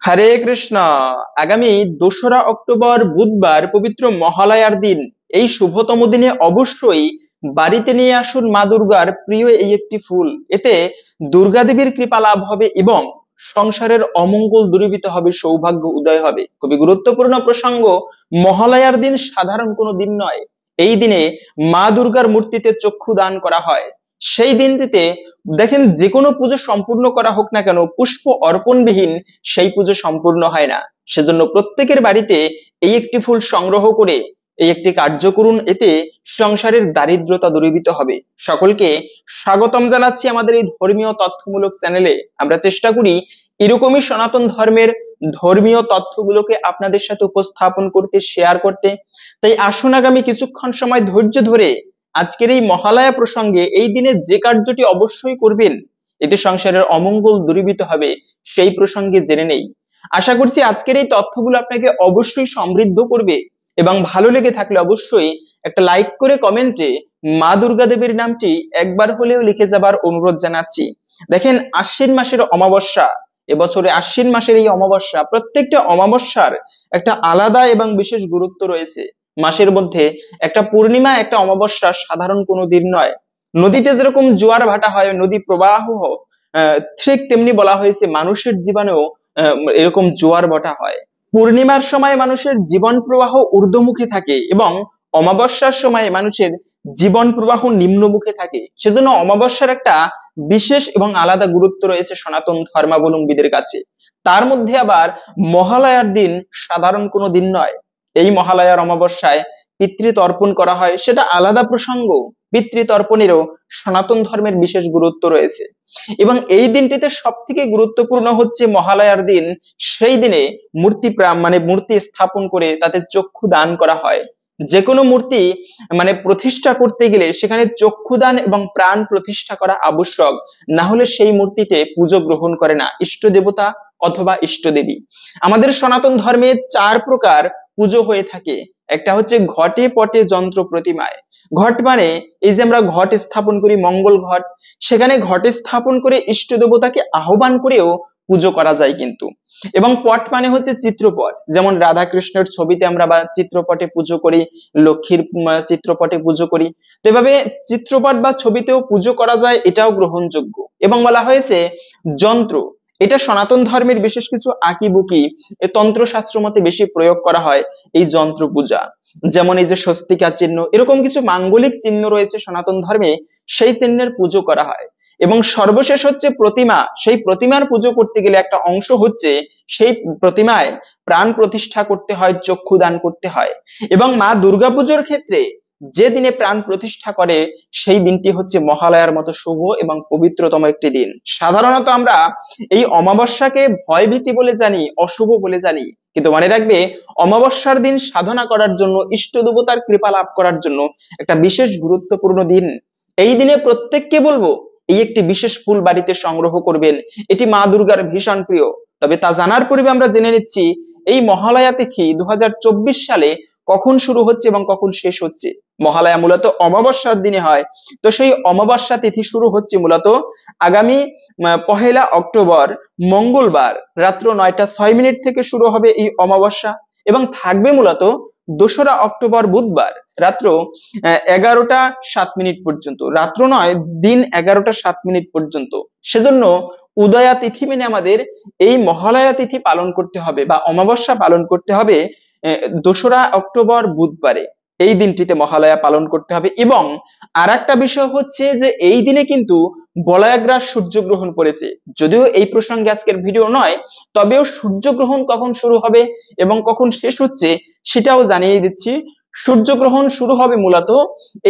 হরে কৃষ্ণ। আগামী 2রা অক্টোবর বুধবার পবিত্র মহালয়ার দিন। এই শুভতম দিনে অবশ্যই বাড়িতে নিয়ে আসুন মা দুর্গার প্রিয় এই একটি ফুল। এতে দুর্গা দেবীর কৃপা লাভ হবে এবং সংসারের অমঙ্গল দূরীভূত হবে, সৌভাগ্য উদয় হবে। খুবই গুরুত্বপূর্ণ প্রসঙ্গ। মহালয়ার দিন সাধারণ কোনো দিন নয়। এই দিনে মা দুর্গার মূর্তিতে চক্ষু দান করা হয়। সেই দিনটিতে দেখেন, যে কোনো পুজো সম্পূর্ণ করা হোক না কেন, পুষ্প অর্পণবিহীন সেই পুজো সম্পূর্ণ হয় না। সেজন্য প্রত্যেকের বাড়িতে এই একটি ফুল সংগ্রহ করে এই একটি কার্য করুন, এতে সংসারের দারিদ্রতা দূরীভূত হবে। সকলকে স্বাগতম জানাচ্ছি আমাদের এই ধর্মীয় তথ্যমূলক চ্যানেলে। আমরা চেষ্টা করি এরকমই সনাতন ধর্মের ধর্মীয় তথ্যগুলোকে আপনাদের সাথে উপস্থাপন করতে, শেয়ার করতে। তাই আসুন আগামী কিছুক্ষণ সময় ধৈর্য ধরে আজকের এই মহালয়া প্রসঙ্গে, এই দিনে যে কার্যটি অবশ্যই করবেন এতে সংসারের অমঙ্গল দূরীভূত হবে, সেই প্রসঙ্গে জেনে নেই। আশা করছি আজকের এই তথ্যগুলো আপনাকে অবশ্যই সমৃদ্ধ করবে এবং ভালো লেগে থাকলে অবশ্যই একটা লাইক করে কমেন্টে মা দুর্গা দেবীর নামটি একবার হলেও লিখে যাবার অনুরোধ জানাচ্ছি। দেখেন, আশ্বিন মাসের অমাবস্যা, এবছরে আশ্বিন মাসের এই অমাবস্যা, প্রত্যেকটা অমাবস্যার একটা আলাদা এবং বিশেষ গুরুত্ব রয়েছে। মাসের মধ্যে একটা পূর্ণিমা, একটা অমাবস্যা সাধারণ কোনো দিন নয়। নদীতে যেরকম জোয়ার ভাটা হয়, নদী প্রবাহ ঠিক তেমনি বলা হয়েছে মানুষের জীবনেও এরকম জোয়ার ভাটা হয়। পূর্ণিমার সময় মানুষের জীবন প্রবাহ ঊর্ধ্বমুখী থাকে এবং অমাবস্যার সময় মানুষের জীবন প্রবাহ নিম্নমুখী থাকে। সেজন্য অমাবস্যার একটা বিশেষ এবং আলাদা গুরুত্ব রয়েছে সনাতন ধর্মাবলম্বীদের কাছে। তার মধ্যে আবার মহালয়ার দিন সাধারণ কোনো দিন নয়। এই মহালয়ার অমাবস্যায় পিতৃতর্পণ করা হয়, সেটা আলাদা প্রসঙ্গ। পিতৃতর্পণেরও সনাতন ধর্মের বিশেষ গুরুত্ব রয়েছে এবং এই দিনটিতে সব থেকে গুরুত্বপূর্ণ হচ্ছে মহালয়ার দিন। সেই দিনে মূর্তি স্থাপন করে তাতে চক্ষু দান করা হয়। যে কোনো মূর্তি প্রতিষ্ঠা করতে গেলে সেখানে চক্ষুদান এবং প্রাণ প্রতিষ্ঠা করা আবশ্যক, না হলে সেই মূর্তিতে পুজো গ্রহণ করে না ইষ্ট দেবতা অথবা ইষ্ট দেবী। আমাদের সনাতন ধর্মে 4 প্রকার পুজো হয়ে থাকে। একটা হচ্ছে ঘটে পটে যন্ত্র প্রতিমায়। ঘট মানে এই যে আমরা ঘট স্থাপন করি, মঙ্গল ঘট, সেখানে ঘটে স্থাপন করে ইষ্ট দেবতাকে আহ্বান করেও পুজো করা যায় কিন্তু। এবং পট মানে হচ্ছে চিত্রপট, যেমন রাধা কৃষ্ণের ছবিতে আমরা বা চিত্রপটে পুজো করি, লক্ষ্মীর চিত্রপটে পুজো করি। তো এভাবে চিত্রপট বা ছবিতেও পুজো করা যায়, এটাও গ্রহণযোগ্য। এবং বলা হয়েছে যন্ত্র, এটা সনাতন ধর্মের বিশেষ কিছু আঁকিবুকি তন্ত্র শাস্ত্র মতে বেশি প্রয়োগ করা হয় এই যন্ত্র পূজা। যেমন এই যে স্বস্তিকা চিহ্ন, এরকম কিছু মাঙ্গলিক চিহ্ন রয়েছে সনাতন ধর্মে, সেই চিহ্নের পুজো করা হয়। এবং সর্বশেষ হচ্ছে প্রতিমা। সেই প্রতিমার পুজো করতে গেলে একটা অংশ হচ্ছে সেই প্রতিমায় প্রাণ প্রতিষ্ঠা করতে হয়, চক্ষু দান করতে হয়। এবং মা দুর্গা পুজোর ক্ষেত্রে যে দিনে প্রাণ প্রতিষ্ঠা করে সেই দিনটি হচ্ছে মহালয়ার মতো শুভ এবং পবিত্রতম একটি দিন। সাধারণত আমরা এই অমাবস্যাকে ভয়ভীতি বলে জানি, অশুভ বলে জানি, কিন্তু মনে রাখবে অমাবস্যার দিন সাধনা করার জন্য, ইষ্ট দেবতার কৃপা লাভ করার জন্য একটা বিশেষ গুরুত্বপূর্ণ দিন। এই দিনে প্রত্যেককে বলবো এই একটি বিশেষ ফুল বাড়িতে সংগ্রহ করবেন। এটি মা দুর্গার ভীষণ প্রিয়। তবে তা জানার পূর্বে আমরা জেনে নিচ্ছি এই মহালয়া তিথি 2024 সালে কখন শুরু হচ্ছে এবং কখন শেষ হচ্ছে। মহালয়া মূলত অমাবস্যার দিনে হয়। তো সেই অমাবস্যা তিথি শুরু হচ্ছে মূলত আগামী 1 অক্টোবর মঙ্গলবার রাত্র 9টা 6 মিনিট থেকে শুরু হবে এই অমাবস্যা এবং থাকবে মূলত 2রা অক্টোবর বুধবার রাত্র 11টা 7 মিনিট পর্যন্ত। রাত্র নয়, দিন 11টা 7 মিনিট পর্যন্ত। সেজন্য উদয়া তিথি মেনে আমাদের এই মহালয়া তিথি পালন করতে হবে বা অমাবস্যা পালন করতে হবে 2রা অক্টোবর বুধবারে। এই দিনটিতে মহালয়া পালন করতে হবে। এবং আর একটা বিষয় হচ্ছে যে এই দিনে কিন্তু বলয়াগ্রাস সূর্যগ্রহণ পড়েছে। যদিও এই প্রসঙ্গে আজকের ভিডিও নয়, তবেও সূর্যগ্রহণ কখন শুরু হবে এবং কখন শেষ হচ্ছে সেটাও জানিয়ে দিচ্ছি। সূর্যগ্রহণ শুরু হবে মূলত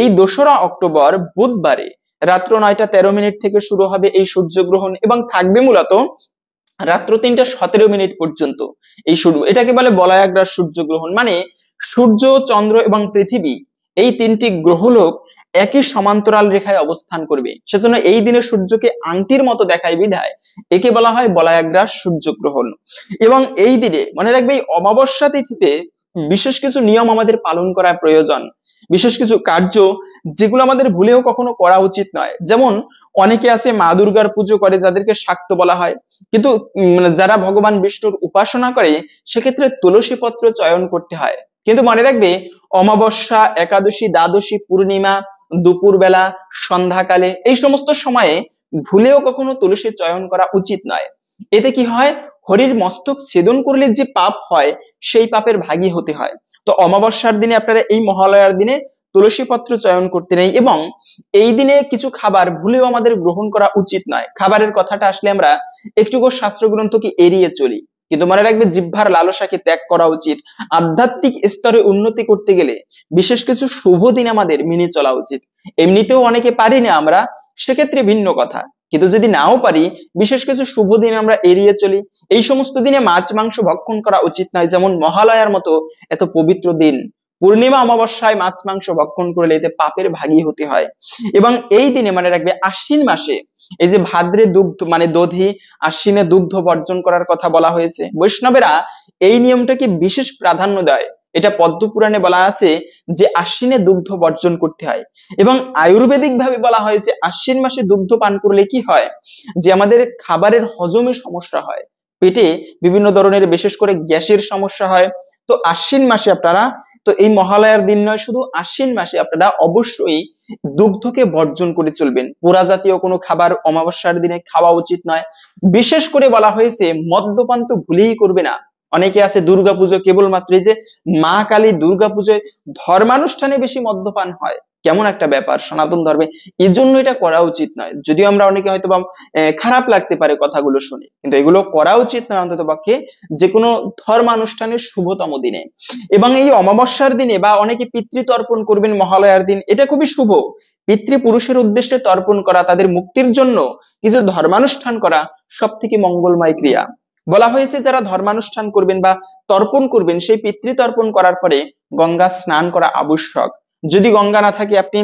এই 2রা অক্টোবর বুধবারে রাত্র 9টা 13 মিনিট থেকে শুরু হবে এই সূর্যগ্রহণ এবং থাকবে মূলত রাত্র 3টা 17 মিনিট পর্যন্ত। এই শুরু, এটাকে বলে বলয়াগ্রাস সূর্যগ্রহণ। মানে সূর্য, চন্দ্র এবং পৃথিবী এই 3টি গ্রহলোক একই সমান্তরাল রেখায় অবস্থান করবে। সেজন্য এই দিনে সূর্যকে আংটির মতো দেখায় বিধায় একে বলা হয় বলয়াগ্রাস সূর্যগ্রহণ। এবং এই দিনে মনে রাখবে এই অমাবস্যা তিথিতে বিশেষ কিছু নিয়ম আমাদের পালন করা প্রয়োজন, বিশেষ কিছু কার্য যেগুলো আমাদের ভুলেও কখনো করা উচিত নয়। যেমন অনেকে আছে মা দুর্গার পুজো করে যাদেরকে শাক্ত বলা হয়, কিন্তু যারা ভগবান বিষ্ণুর উপাসনা করে সেক্ষেত্রে তুলসী পত্র চয়ন করতে হয়। কিন্তু মনে রাখবে, অমাবস্যা, একাদশী, দ্বাদশী, পূর্ণিমা, দুপুরবেলা, সন্ধ্যাকালে এই সমস্ত সময়ে ভুলেও কখনো তুলসী চয়ন করা উচিত নয়। এতে কি হয়, হরির মস্তক ছেদন করলে যে পাপ হয় সেই পাপের ভাগী হতে হয়। তো অমাবস্যার দিনে আপনারা, এই মহালয়ার দিনে তুলসী পত্র চয়ন করতে নেই, এবং এই দিনে কিছু খাবার ভুলেও আমাদের গ্রহণ করা উচিত নয়। খাবারের কথাটা আসলে আমরা একটুকু শাস্ত্র গ্রন্থকে এড়িয়ে চলি, কিন্তু মনে রাখবে জিহ্বার লালসাকে ত্যাগ করা উচিত। আধ্যাত্মিক স্তরে উন্নতি করতে গেলে বিশেষ কিছু শুভ দিন আমাদের মেনে চলা উচিত। এমনিতেও অনেকে পারি না আমরা, সেক্ষেত্রে ভিন্ন কথা, কিন্তু যদি নাও পারি বিশেষ কিছু শুভ দিন আমরা এড়িয়ে চলি। এই সমস্ত দিনে মাছ মাংস ভক্ষণ করা উচিত নয়, যেমন মহালয়ার মতো এত পবিত্র দিন পূর্ণিমা অমাবস্যায় মাছ মাংস ভক্ষণ করলে এতে পাপের ভাগী হতে হয়। এবং এই দিনে মনে রাখবে, আশ্বিন মাসে এই যে ভাদ্রে দুগ্ধ মানে দধি, আশ্বিনে দুগ্ধ বর্জন করার কথা বলা হয়েছে। বৈষ্ণবেরা এই নিয়মটাকে বিশেষ প্রাধান্য দেয়। এটা পদ্ম পুরাণে বলা আছে যে আশ্বিনে দুগ্ধ বর্জন করতে হয়। এবং আয়ুর্বেদিক ভাবে বলা হয়েছে আশ্বিন মাসে দুগ্ধ পান করলে কি হয়, যে আমাদের খাবারের হজমে সমস্যা হয়, পেটে বিভিন্ন ধরনের বিশেষ করে গ্যাসের সমস্যা হয়। তো আশ্বিন মাসে আপনারা, তো এই মহালয়ার দিন নয়, শুধু আশ্বিন মাসে আপনারা অবশ্যই দুগ্ধকে বর্জন করে চলবেন। পোড়া জাতীয় কোনো খাবার অমাবস্যার দিনে খাওয়া উচিত নয়। বিশেষ করে বলা হয়েছে মদ্যপান তো ভুলেই করবে না। অনেকে আছে দুর্গাপুজো কেবলমাত্র এই যে মা কালী দুর্গাপুজোয় ধর্মানুষ্ঠানে বেশি মদ্যপান হয়, কেমন একটা ব্যাপার সনাতন ধর্মে, এই জন্য এটা করা উচিত নয়। যদিও আমরা অনেকে হয়তো বা খারাপ লাগতে পারে কথাগুলো শুনে, কিন্তু এগুলো করা উচিত নয় অন্তত পক্ষে যে কোনো ধর্মানুষ্ঠানের শুভতম দিনে। এবং এই অমাবস্যার দিনে বা অনেকে পিতৃতর্পণ করবেন মহালয়ার দিন, এটা খুবই শুভ। পিতৃপুরুষের উদ্দেশ্যে তর্পণ করা, তাদের মুক্তির জন্য কিছু ধর্মানুষ্ঠান করা সব থেকে মঙ্গলময় ক্রিয়া। বলা হয়েছে যারা ধর্মানুষ্ঠান করবেন বা তর্পণ করবেন, সেই পিতৃতর্পণ করার পরে গঙ্গা স্নান করা আবশ্যক। যদি গঙ্গা না থাকে, আপনি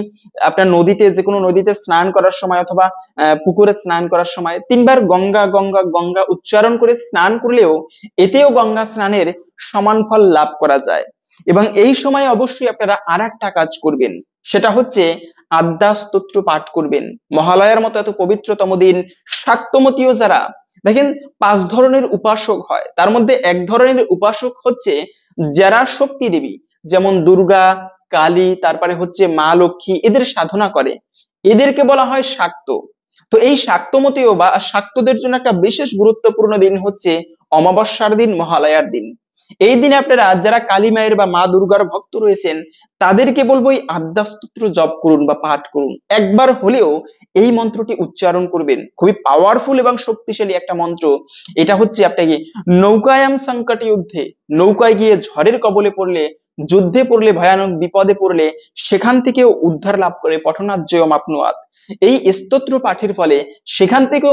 আপনার নদীতে, যে কোনো নদীতে স্নান করার সময় অথবা পুকুরে স্নান করার সময় 3 বার গঙ্গা গঙ্গা গঙ্গা উচ্চারণ করে স্নান করলেও এতেও গঙ্গা স্নানের সমান ফল লাভ করা যায়। এবং এই সময় অবশ্যই আপনারা আর একটা কাজ করবেন, সেটা হচ্ছে আদ্যা স্তোত্র পাঠ করবেন। মহালয়ার মতো এত পবিত্রতম দিন, শাক্তমতীয় যারা, দেখেন 5 ধরনের উপাসক হয়, তার মধ্যে এক ধরনের উপাসক হচ্ছে যারা শক্তি দেবী, যেমন দুর্গা, কালী, তারপরে হচ্ছে মা লক্ষ্মী, এদের সাধনা করে, এদেরকে বলা হয় শাক্ত। তো এই শাক্তমতীয় বা শাক্তদের জন্য একটা বিশেষ গুরুত্বপূর্ণ দিন হচ্ছে অমাবস্যার দিন, মহালয়ার দিন। এই দিনে আপনারা যারা কালী মায়ের বা মা দুর্গার ভক্ত রয়েছেন, তাদেরকে বলবো এই আদ্যাস্তোত্র জপ করুন বা পাঠ করুন। একবার হলেও এই মন্ত্রটি উচ্চারণ করবেন, খুবই পাওয়ারফুল এবং শক্তিশালী একটা মন্ত্র। এটা হচ্ছে আপনাকে নৌকায়াম সংকট যুদ্ধে, নৌকায় গিয়ে ঝড়ের কবলে পড়লে, যুদ্ধে পড়লে, ভয়ানক বিপদে পড়লে সেখান থেকেও উদ্ধার লাভ করে পঠনাজ্জয়ম আপনুয়াত। এই স্তোত্র পাঠের ফলে সেখান থেকেও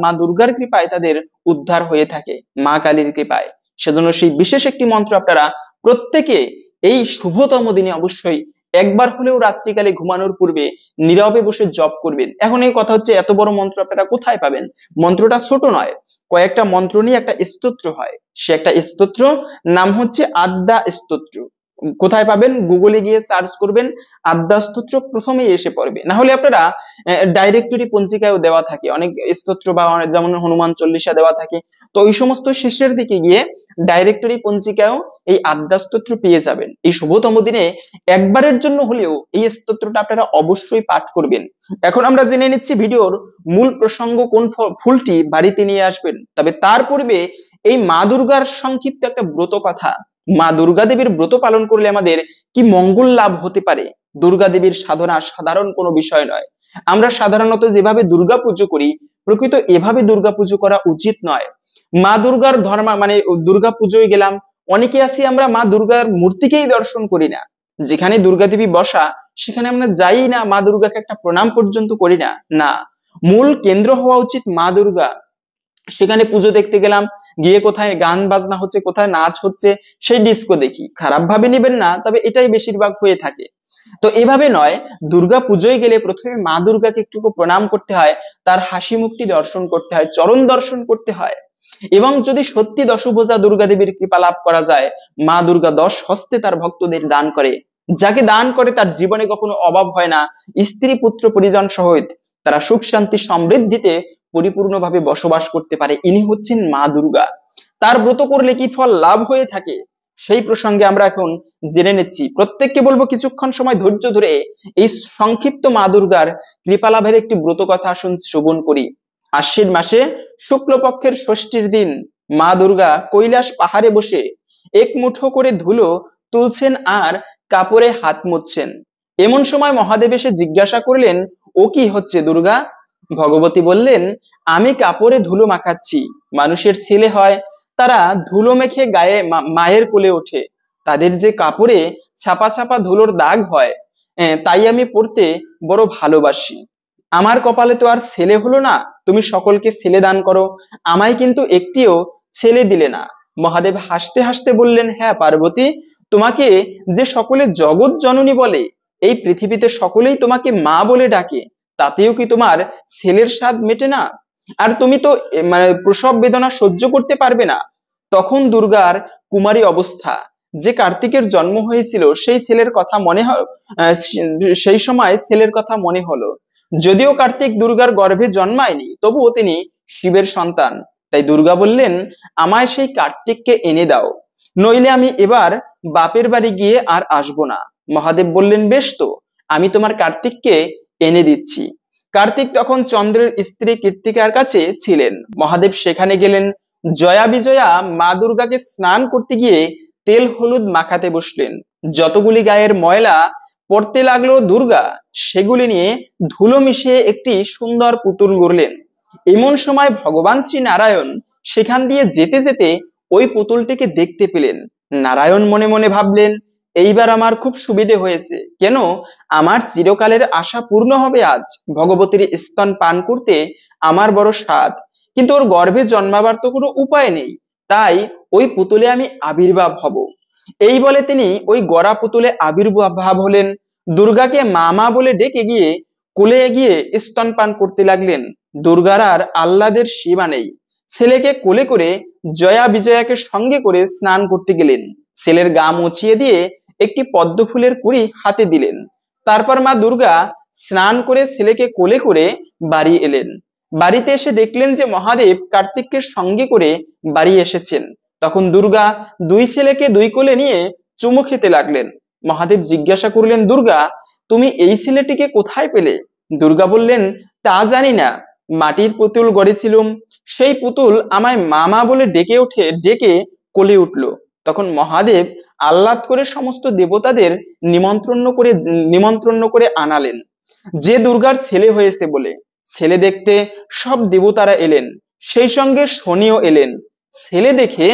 মা দুর্গার কৃপায় তাদের উদ্ধার হয়ে থাকে, মা কালীর কৃপায়। সেজন্য সেই বিশেষ একটি মন্ত্র আপনারা প্রত্যেকে এই শুভতম দিনে অবশ্যই একবার হলেও রাত্রিকালে ঘুমানোর পূর্বে নীরবে বসে জপ করবেন। এখন এই কথা হচ্ছে, এত বড় মন্ত্র আপনারা কোথায় পাবেন? মন্ত্রটা ছোট নয়, কয়েকটা মন্ত্র নিয়ে একটা স্তোত্র হয়। সে একটা স্তোত্র, নাম হচ্ছে আদ্যা স্তোত্র। কোথায় পাবেন? গুগলে গিয়ে সার্চ করবেন, আদ্যা স্তোত্র প্রথমেই এসে পড়বে। না হলে আপনারা ডাইরেক্টরি পঞ্জিকায়ও দেওয়া থাকে অনেক স্তোত্র, বা যেমন হনুমান চল্লিশা দেওয়া থাকে, তো ওই সমস্ত শেষের দিকে গিয়ে ডাইরেক্টরি পঞ্জিকায়ও এই আদ্যা স্তোত্র পেয়ে যাবেন। এই শুভতম দিনে একবারের জন্য হলেও এই স্তোত্রটা আপনারা অবশ্যই পাঠ করবেন। এখন আমরা জেনে নিচ্ছি ভিডিওর মূল প্রসঙ্গ, কোন ফুলটি বাড়িতে নিয়ে আসবেন। তবে তার পূর্বে এই মা দুর্গার সংক্ষিপ্ত একটা ব্রত কথা, মা দুর্গা দেবীর ব্রত পালন করলে আমাদের কি মঙ্গল লাভ হতে পারে। দুর্গা দেবীর সাধনা সাধারণ কোনো বিষয় নয়। আমরা সাধারণত যেভাবে দুর্গা পুজো করি, প্রকৃত এভাবে দুর্গা পুজো করা উচিত নয়। মা দুর্গার ধর্ম মানে দুর্গা পুজোয় গেলাম, অনেকে আছি আমরা মা দুর্গার মূর্তিকেই দর্শন করি না। যেখানে দুর্গা দেবী বসা সেখানে আমরা যাই না, মা দুর্গাকে একটা প্রণাম পর্যন্ত করি না। না, মূল কেন্দ্র হওয়া উচিত মা দুর্গা। সেখানে পুজো দেখতে গেলাম, গিয়ে কোথায় গান বাজনা হচ্ছে, কোথায় নাচ হচ্ছে, সেই ডিস্কো দেখি। খারাপ ভাবে নেবেন না, তবে এটাই বেশিরভাগ হয়ে থাকে। তো এভাবে নয়, দুর্গা পুজোয় গেলে প্রথমে মা দুর্গাকে একটু প্রণাম করতে হয়, তার হাসি মুখটি দর্শন করতে হয়, চরণ দর্শন করতে হয়। এবং যদি সত্যি দশভুজা দুর্গা দেবীর কৃপা লাভ করা যায়, মা দুর্গা 10 হস্তে তার ভক্তদের দান করে। যাকে দান করে তার জীবনে কখনো অভাব হয় না, স্ত্রী পুত্র পরিজন সহিত তারা সুখ শান্তি সমৃদ্ধিতে পরিপূর্ণভাবে বসবাস করতে পারে। ইনি হচ্ছেন মা দুর্গা। তার ব্রত করলে কি ফল লাভ হয়ে থাকে সেই প্রসঙ্গে আমরা এখন জেনে নিচ্ছি। প্রত্যেককে বলবো কিছুক্ষণ সময় ধৈর্য ধরে এই সংক্ষিপ্ত মা দুর্গার কৃপা লাভের একটি ব্রত কথা আসুন শ্রবণ করি। আশ্বিন মাসে শুক্লপক্ষের ষষ্ঠীর দিন মা দুর্গা কৈলাস পাহাড়ে বসে এক মুঠো করে ধুলো তুলছেন আর কাপড়ে হাত মুছছেন। এমন সময় মহাদেব এসে জিজ্ঞাসা করলেন, ও কি হচ্ছে দুর্গা? ভগবতী বললেন, আমি কাপড়ে ধুলো মাখাচ্ছি। মানুষের ছেলে হয়, তারা ধুলো মেখে গায়ে মায়ের কোলে ওঠে। তাদের যে কাপড়ে ছাপা ছাপা ধুলোর দাগ হয়, তাই আমি পড়তে বড় ভালোবাসি। আমার কপালে তো আর ছেলে হলো না, তুমি সকলকে ছেলে দান করো, আমায় কিন্তু একটিও ছেলে দিলে না। মহাদেব হাসতে হাসতে বললেন, হ্যাঁ পার্বতী, তোমাকে যে সকলে জগৎ জননী বলে, এই পৃথিবীতে সকলেই তোমাকে মা বলে ডাকে, তাতেও কি তোমার ছেলের স্বাদ মেটে না? আর তুমি তো মানে প্রসব বেদনা সহ্য করতে পারবে না। তখন দুর্গার কুমারী অবস্থা, যে কার্তিকের জন্ম হয়েছিল সেই ছেলের কথা মনে সেই সময় ছেলের কথা মনে হলো। যদিও কার্তিক দুর্গার গর্ভে জন্মায়নি, তবুও তিনি শিবের সন্তান। তাই দুর্গা বললেন, আমায় সেই কার্তিককে এনে দাও, নইলে আমি এবার বাপের বাড়ি গিয়ে আর আসবো না। মহাদেব বললেন, বেশ তো, আমি তোমার কার্তিককে এনে দিচ্ছি। কার্তিক তখন চন্দ্রের স্ত্রী কৃত্তিকার কাছে ছিলেন। মহাদেব সেখানে গেলেন। জয়া বিজয়া মা দুর্গাকে স্নান করতে গিয়ে তেল হলুদ মাখাতে বসলেন। যতগুলি গায়ের ময়লা পড়তে লাগলো দুর্গা সেগুলি নিয়ে ধুলো মিশিয়ে একটি সুন্দর পুতুল গড়লেন। এমন সময় ভগবান শ্রী নারায়ণ সেখান দিয়ে যেতে যেতে ওই পুতুলটিকে দেখতে পেলেন। নারায়ণ মনে মনে ভাবলেন, এইবার আমার খুব সুবিধে হয়েছে, কেন আমার চিরকালের আশা পূর্ণ হবে আজ। ভগবতীর স্তন পান করতে আমার বড় স্বাদ, কিন্তু ওর গর্ভে জন্মাবার তো কোনো উপায় নেই, তাই ওই পুতুলে আমি আবির্ভাব হব। এই বলে তিনি ওই গড়া পুতুলে আবির্ভাব হলেন। দুর্গাকে মামা বলে ডেকে গিয়ে কোলে গিয়ে স্তনপান করতে লাগলেন। দুর্গার আর আহ্লাদের সীমা নেই। ছেলেকে কোলে করে জয়া বিজয়াকে সঙ্গে করে স্নান করতে গেলেন। ছেলের গা মুছিয়ে দিয়ে একটি পদ্ম ফুলের কুড়ি হাতে দিলেন। তারপর মা দুর্গা স্নান করে ছেলেকে কোলে করে বাড়ি এলেন। বাড়িতে এসে দেখলেন যে মহাদেব কার্তিককে সঙ্গে করে বাড়ি এসেছেন। তখন দুর্গা দুই ছেলেকে দুই কোলে নিয়ে চুমু খেতে লাগলেন। মহাদেব জিজ্ঞাসা করলেন, দুর্গা, তুমি এই ছেলেটিকে কোথায় পেলে? দুর্গা বললেন, তা জানি না, মাটির পুতুল গড়েছিলুম, সেই পুতুল আমায় মামা বলে ডেকে কোলে উঠলো। তখন মহাদেব আহ্লাদ করে সমস্ত দেবতাদের নিমন্ত্রণ করে আনালেন, যে দুর্গার ছেলে হয়েছে বলে। ছেলে দেখতে সব দেবতারা এলেন, সেই সঙ্গে শনিও এলেন। ছেলে দেখে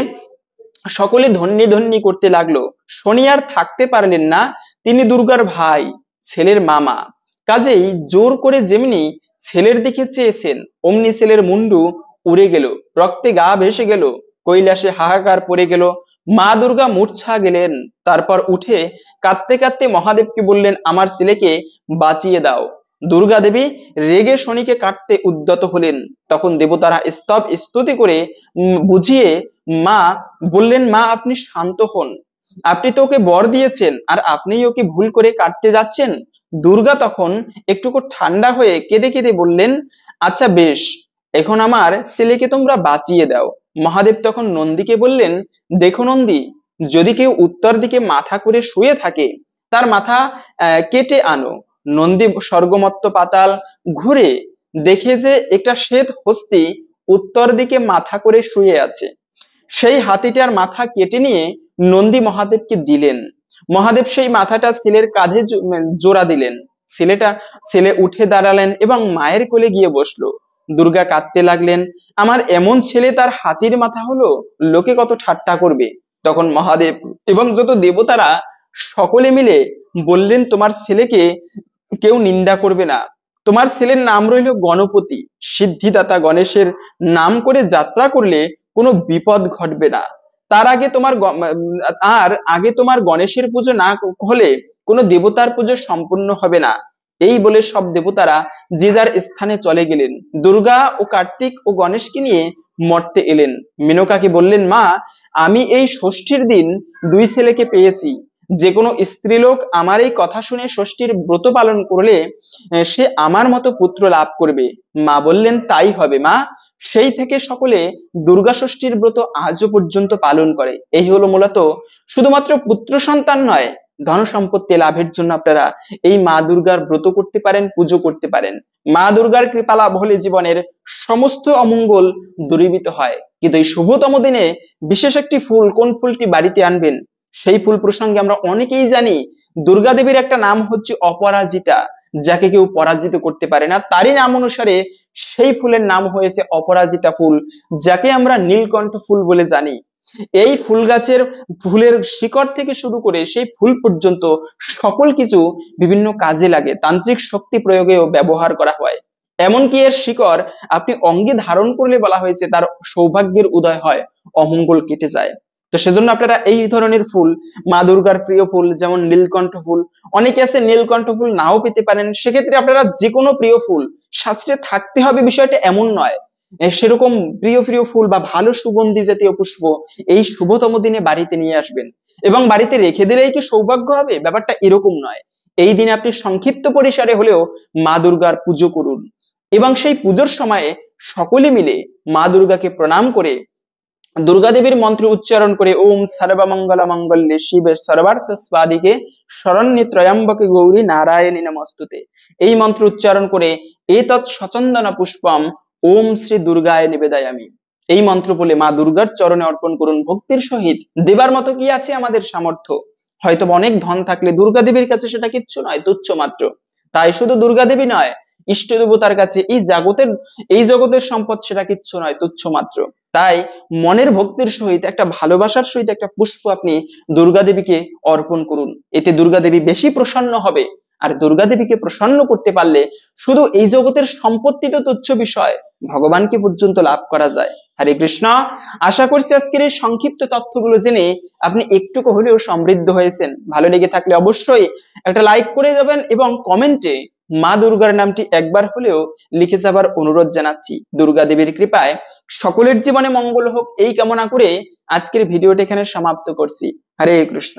সকলে ধন্যি ধন্যি করতে লাগলো। শনি আর থাকতে পারলেন না, তিনি দুর্গার ভাই, ছেলের মামা, কাজেই জোর করে যেমনি ছেলের দিকে চেয়েছেন অমনি ছেলের মুন্ডু উড়ে গেল, রক্তে গা ভেসে গেল, কৈলাসে হাহাকার পড়ে গেল। মা দুর্গা মূর্ছা গেলেন। তারপর উঠে কাঁদতে কাঁদতে মহাদেবকে বললেন, আমার ছেলেকে বাঁচিয়ে দাও। দুর্গা দেবী রেগে শনিকে কাটতে উদ্যত হলেন। তখন দেবতারা স্তব স্তুতি করে বুঝিয়ে মা বললেন, মা আপনি শান্ত হন, আপনি তো ওকে বর দিয়েছেন, আর আপনিই ওকে ভুল করে কাটতে যাচ্ছেন। দুর্গা তখন একটুকু ঠান্ডা হয়ে কেঁদে কেঁদে বললেন, আচ্ছা বেশ, এখন আমার ছেলেকে তোমরা বাঁচিয়ে দাও। মহাদেব তখন নন্দীকে বললেন, দেখো নন্দী, যদি কেউ উত্তর দিকে মাথা করে শুয়ে থাকে তার মাথা কেটে আনো। নন্দী স্বর্গমত্ত পাতাল ঘুরে দেখে যে একটা শ্বেত হস্তি উত্তর দিকে মাথা করে শুয়ে আছে। সেই হাতিটার মাথা কেটে নিয়ে নন্দী মহাদেবকে দিলেন। মহাদেব সেই মাথাটা ছেলের কাঁধে জোড়া দিলেন। ছেলে উঠে দাঁড়ালেন এবং মায়ের কোলে গিয়ে বসলো। দুর্গা কাঁদতে লাগলেন, আমার এমন ছেলে, তার হাতির মাথা হলো, লোকে কত ঠাট্টা করবে। তখন মহাদেব এবং যত দেবতারা সকলে মিলে বললেন, তোমার ছেলেকে কেউ নিন্দা করবে না, তোমার ছেলের নাম রইল গণপতি, সিদ্ধিদাতা গণেশের নাম করে যাত্রা করলে কোনো বিপদ ঘটবে না। তার আগে তোমার গণেশের পুজো না হলে কোনো দেবতার পুজো সম্পূর্ণ হবে না। এই বলে সব দেবতারা যে যার স্থানে চলে গেলেন। দুর্গা ও কার্তিক ও গণেশকে নিয়ে মর্তে এলেন। মেনকাকে বললেন, মা আমি এই ষষ্ঠীর দিন দুই ছেলেকে পেয়েছি, যে কোনো স্ত্রীলোক আমার এই কথা শুনে ষষ্ঠীর ব্রত পালন করলে সে আমার মতো পুত্র লাভ করবে। মা বললেন, তাই হবে মা। সেই থেকে সকলে দুর্গা ষষ্ঠীর ব্রত আজও পর্যন্ত পালন করে। এই হলো মূলত শুধুমাত্র পুত্র সন্তান নয়, ধন সম্পত্তি লাভের জন্য আপনারা এই মা দুর্গার ব্রত করতে পারেন, পুজো করতে পারেন। মা দুর্গার কৃপা লাভ হলে জীবনের সমস্ত অমঙ্গল দূরীভূত হয়। কিন্তু এই শুভতম দিনে বিশেষ একটি ফুল, কোন ফুলটি বাড়িতে আনবেন সেই ফুল প্রসঙ্গে আমরা অনেকেই জানি। দুর্গা দেবীর একটা নাম হচ্ছে অপরাজিতা, যাকে কেউ পরাজিত করতে পারে না। তারই নাম অনুসারে সেই ফুলের নাম হয়েছে অপরাজিতা ফুল, যাকে আমরা নীলকণ্ঠ ফুল বলে জানি। এই ফুল গাছের ফুলের শিকড় থেকে শুরু করে সেই ফুল পর্যন্ত সকল কিছু বিভিন্ন কাজে লাগে, তান্ত্রিক শক্তি প্রয়োগেও ব্যবহার করা হয়। এমনকি এর শিকড় আপনি অঙ্গে ধারণ করলে বলা হয়েছে তার সৌভাগ্যের উদয় হয়, অমঙ্গল কেটে যায়। তো সেজন্য আপনারা এই ধরনের ফুল, মা দুর্গার প্রিয় ফুল যেমন নীলকণ্ঠ ফুল, অনেকে আছে নীলকণ্ঠ ফুল নাও পেতে পারেন, সেক্ষেত্রে আপনারা যে কোনো প্রিয় ফুল, শাস্ত্রে থাকতে হবে বিষয়টা এমন নয়, সেরকম প্রিয় প্রিয় ফুল বা ভালো সুগন্ধি জাতীয় পুষ্প এই শুভতম দিনে বাড়িতে নিয়ে আসবেন এবং বাড়িতে রেখে দিলেই কি সৌভাগ্য হবে, ব্যাপারটা এরকম নয়। এই দিনে আপনি সংক্ষিপ্ত পরিসরে হলেও মা দুর্গার পুজো করুন এবং সেই পুজোর সময়ে সকলে মিলে মা দুর্গাকে প্রণাম করে দুর্গা দেবীর মন্ত্র উচ্চারণ করে ওম সর্বমঙ্গল মঙ্গলে শিবে সর্বার্থ স্বাদিকে শরণ্যে ত্রয়ম্বকে গৌরী নারায়ণী নমস্তুতে, এই মন্ত্র উচ্চারণ করে এতৎ সচন্দন পুষ্পম ওম শ্রী দুর্গায় নিবেদয়ামি, এই মন্ত্র বলে মা দুর্গার চরণে অর্পণ করুন ভক্তির সহিত। দেবার মতো কি আছে আমাদের সামর্থ্য? হয়তো অনেক ধন থাকলে দুর্গা দেবীর কাছে সেটা কিচ্ছু নয়, তুচ্ছ মাত্র। তাই শুধু দুর্গা দেবী নয়, ইষ্ট দেবতার কাছে এই জগতের সম্পদ সেটা কিচ্ছু নয়, তুচ্ছ মাত্র। তাই মনের ভক্তির সহিত, একটা ভালোবাসার সহিত একটা পুষ্প আপনি দুর্গা দেবীকে অর্পণ করুন, এতে দুর্গা দেবী বেশি প্রসন্ন হবে। আর দুর্গা দেবীকে প্রসন্ন করতে পারলে শুধু এই জগতের সম্পত্তি তো তুচ্ছ বিষয়, ভগবানকে পর্যন্ত লাভ করা যায়। হরে কৃষ্ণ। আশা করছি আজকের এই সংক্ষিপ্ত তথ্যগুলো জেনে আপনি একটুকু হলেও সমৃদ্ধ হয়েছেন। ভালো লেগে থাকলে অবশ্যই একটা লাইক করে যাবেন এবং কমেন্টে মা দুর্গার নামটি একবার হলেও লিখে যাবার অনুরোধ জানাচ্ছি। দুর্গা দেবীর কৃপায় সকলের জীবনে মঙ্গল হোক এই কামনা করে আজকের ভিডিওটি এখানে সমাপ্ত করছি। হরে কৃষ্ণ।